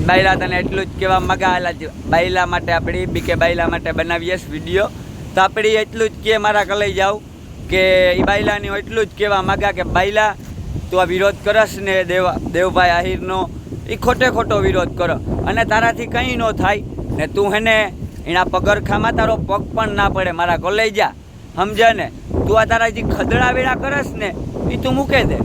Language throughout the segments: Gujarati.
બાયલા તને એટલું જ કહેવા મગા બાયલા માટે આપણી બીકે બાયલા માટે બનાવીએ વિડીયો તો આપણી એટલું જ કે મારા કલાઈ જાવ કે એ બાયલાની એટલું જ કહેવા મગા કે બાયલા તું આ વિરોધ કરસ ને દેવભાઈ આહિરનો એ ખોટો વિરોધ કરો અને તારાથી કંઈ ન થાય ને તું હેને એના પગરખામાં તારો પગ પણ ના પડે મારા કલાઈ જા સમજે ને તું આ તારા જે ખદડા વેળા કરસ ને એ તું મૂકે દે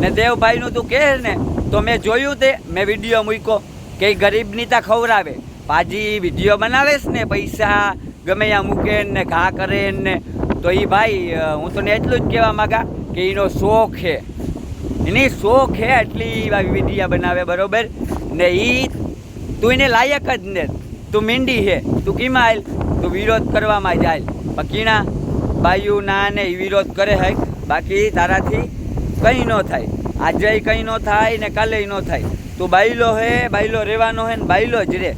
ને દેવભાઈનું તું કહે ને તો મેં જોયું તે મેં વિડીયો મૂક્યો કે ગરીબની તા ખવડાવે પાજી વિડીયો બનાવેશ ને પૈસા ગમે ત્યાં મૂકે ને ઘા કરે ને તો એ ભાઈ હું તને એટલું જ કહેવા માગા કે એનો શોખ છે એની શોખ છે એટલી વિડીયા બનાવે બરોબર ને એ તું એને લાયક જ ને તું મીંડી છે તું કીમાં તું વિરોધ કરવામાં જાય બાકીના બાયુ ના ને એ વિરોધ કરે હે બાકી તારાથી કંઈ ન થાય આજે કંઈ ન થાય ને કાલે ન થાય તું બાયલો હે બાયલો રહેવાનો હે ને બાયલો જ રે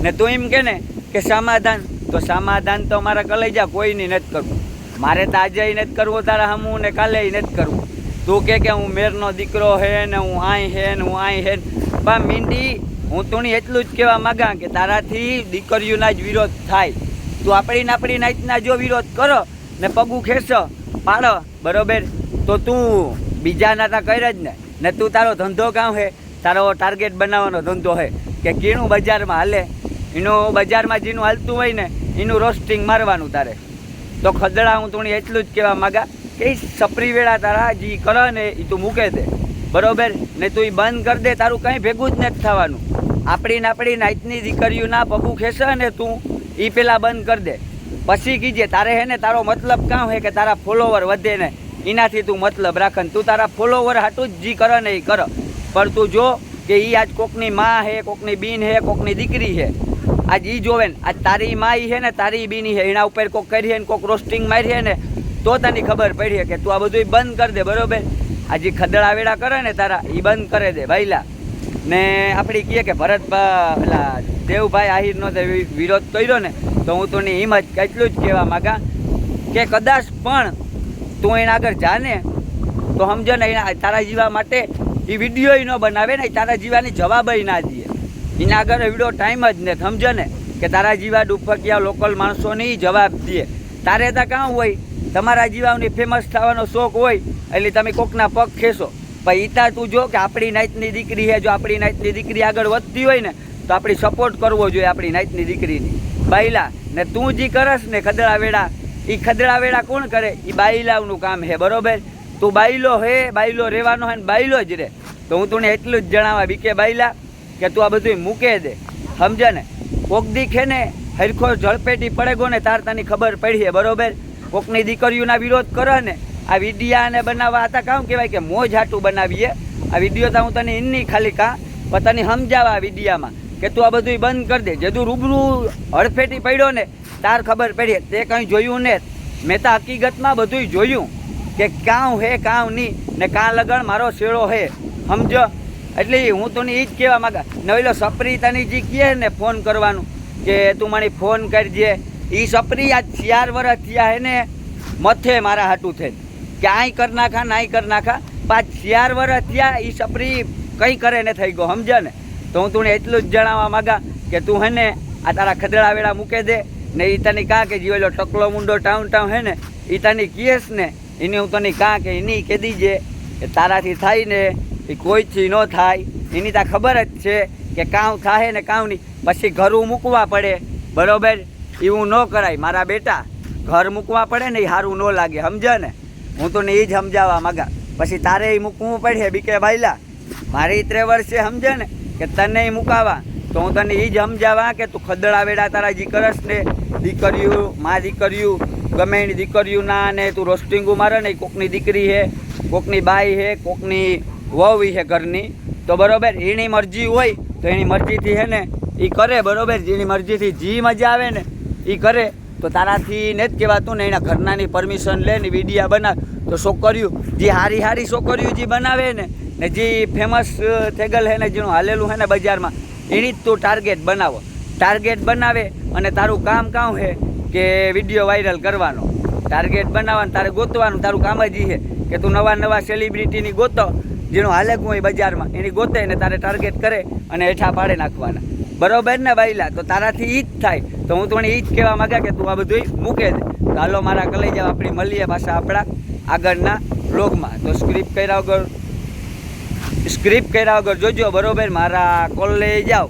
ને તું એમ કે ને કે સમાધાન તો સમાધાન તો મારા કલાઈ જા કોઈની નથી કરવું મારે તો આજે નથી કરવું તારા હમું ને કાલે નથી કરવું તું કે હું મેરનો દીકરો હે ને હું આઈ હે ને હું આઈ હે બા મીંડી હું તુણી એટલું જ કહેવા માગા કે તારાથી દીકરીઓના જ વિરોધ થાય તું આપણી નાતના જો વિરોધ કરો ને પગું ખેંચો પાડો બરોબર તો તું બીજાના તા કરે જ ને તું તારો ધંધો કામ હે તારો ટાર્ગેટ બનાવવાનો ધંધો હે કે કીણું બજારમાં હાલે એનું બજારમાં જેનું હાલતું હોય ને એનું રોસ્ટિંગ મારવાનું તારે તો ખદડા હું તુણી એટલું જ કહેવા માગા કે સપરી વેળા તારા જે કરે ને એ તું મૂકે દે બરોબર ને તું એ બંધ કરી દે તારું કંઈ ભેગું જ નથી થવાનું આપણી નાતની દીકરીઓના પગું ખેંચે ને તું એ પહેલાં બંધ કરી દે પછી કીજે તારે હે ને તારો મતલબ કામ હે કે તારા ફોલોવર વધે ને એનાથી તું મતલબ રાખ તું તારા ફોલોવર હાટું જ જી કરે ને એ કર પણ તું જો કે એ આજ કોકની માં હે કોકની બીન હે કોકની દીકરી હે આજ એ જોવે ને આજ તારી માઈ હે ને તારી બીની હે એના ઉપર કોક કરી હે ને કોક રોસ્ટિંગ મારી હે ને તો તને ખબર પડી કે તું આ બધું બંધ કરી દે બરોબર આ જે ખદડા વેડા કરે ને તારા એ બંધ કરે દે ભાઈલા ને આપણી કહે કે ભરત પેલા દેવભાઈ આહિરનો વિરોધ કર્યો ને તો હું તને એમ જ એટલું જ કહેવા માગા કે કદાચ પણ તું એના આગળ જાને તો સમજો ને એના તારા જીવા માટે એ વિડીયો ન બનાવે ને તારા જીવાની જવાબ ના દે એના આગળ વિડીયો ટાઈમ જ ને સમજો ને કે તારા જીવા ડુફકિયા લોકલ માણસોની જવાબ દે તારે ત્યાં કાં હોય તમારા જીવાની ફેમસ થવાનો શોખ હોય એટલે તમે કોકના પગ ખેંચો પણ ઈતા તું જો કે આપણી નાતની દીકરી છે જો આપણી નાતની દીકરી આગળ વધતી હોય ને તો આપણે સપોર્ટ કરવો જોઈએ આપણી નાતની દીકરીની બાયલા ને તું જે કરસ ને ખદડા વેડા એ ખદડા વેડા કોણ કરે એ બાયલાનું કામ છે બરોબર તું બાયલો હે બાયલો રહેવાનો હે ને બાયલો જ રહે તો હું તને એટલું જ જણાવવા બીકે બાયલા કે તું આ બધું મૂકે દે સમજે ને કોક દીખ હે ને હરખો ઝડપેટી પડે ગો ને તાર તને ખબર પડી છે બરોબર કોકની દીકરીઓના વિરોધ કરે ને આ વિડીયાને બનાવવા હતા કામ કહેવાય કે મોજ હાટું બનાવીએ આ વિડીયો તો હું તને એની ખાલી કાં પણ તને સમજાવવા આ વિડીયામાં કે તું આ બધું બંધ કરી દે જેદું રૂબરૂ હડફેટી પડ્યો ને તાર ખબર પડી તે કંઈ જોયું ને મેં તો હકીકતમાં બધું જોયું કે કાં હે કાં નહીં ને કાં લગણ મારો શેળો હે સમજો એટલે હું તને એ જ કહેવા માગા નવેલો સપરી તને જે કહે ને ફોન કરવાનું કે તું મને ફોન કરજે એ સપરી આ 4 વર્ષ થયા હે ને મથે મારા હાટું થઈ કે આઈ કર નાખા નાઈ કર નાખા 4 વર્ષ થયા એ સપરી કંઈ કરે ને થઈ ગયો સમજે ને તો હું તને એટલું જ જણાવવા માગા કે તું હે ને આ તારા ખદડા વેડા મૂકે દે ને એ તને કાં કે જીવેલો ટકલો મુંડો ટાઉન હે ને એ તને કહેશ ને એને હું તને કાં કે એની કહી દીજે કે તારાથી થાય ને એ કોઈથી ન થાય એની તા ખબર જ છે કે કાં થાય ને કાં નહીં પછી ઘરું મૂકવા પડે બરોબર એવું ન કરાય મારા બેટા ઘર મૂકવા પડે ને એ સારું ન લાગે સમજે ને હું તને એ જ સમજાવવા માગા પછી તારે એ મૂકવું પડે બીકે ભાઈલા મારી 3 વર્ષે સમજે ને કે તને મૂકાવા તો હું તને એ જ સમજાવવા કે તું ખદડા વેડા તારા જે કરસ ને દીકરીયું માં દીકરીયું ગમે એની દીકરીઓના ને તું રોસ્ટિંગો મારે ને કોકની દીકરી હે કોકની બાઈ હે કોકની વહુ છે ઘરની તો બરોબર એની મરજી હોય તો એની મરજીથી હે ને એ કરે બરોબર જેની મરજીથી જે મજા આવે ને એ કરે તો તારાથી ને જ કહેવાતું ને એના ઘરનાની પરમિશન લે ને વિડીયા બનાવ તો છોકરીઓ જે હારી છોકરીઓ જે બનાવે ને જે ફેમસ થેગલ હે ને જેનું હાલેલું હે ને બજારમાં એની જ તું ટાર્ગેટ બનાવે અને તારું કામ હે કે વિડીયો વાયરલ કરવાનો ટાર્ગેટ બનાવવાનું તારે ગોતવાનું તારું કામ જ છે કે તું નવા સેલિબ્રિટીની ગોતો જેનું હાલેકું હોય બજારમાં એની ગોતે ને તારે ટાર્ગેટ કરે અને હેઠા પાડે નાખવાના. બરોબર ને બાઈલા? તો તારાથી ઈ જ થાય. તો હું તને ઈ જ કહેવા માંગ્યા કે તું આ બધું મૂકે દે. તો હાલો મારા કલેજા, આપણી મળીએ પાછા આપણા આગળના વ્લોગમાં. તો સ્ક્રિપ્ટ કર્યા વગર જોજો, બરોબર? મારા કોલ લઈ જાઓ.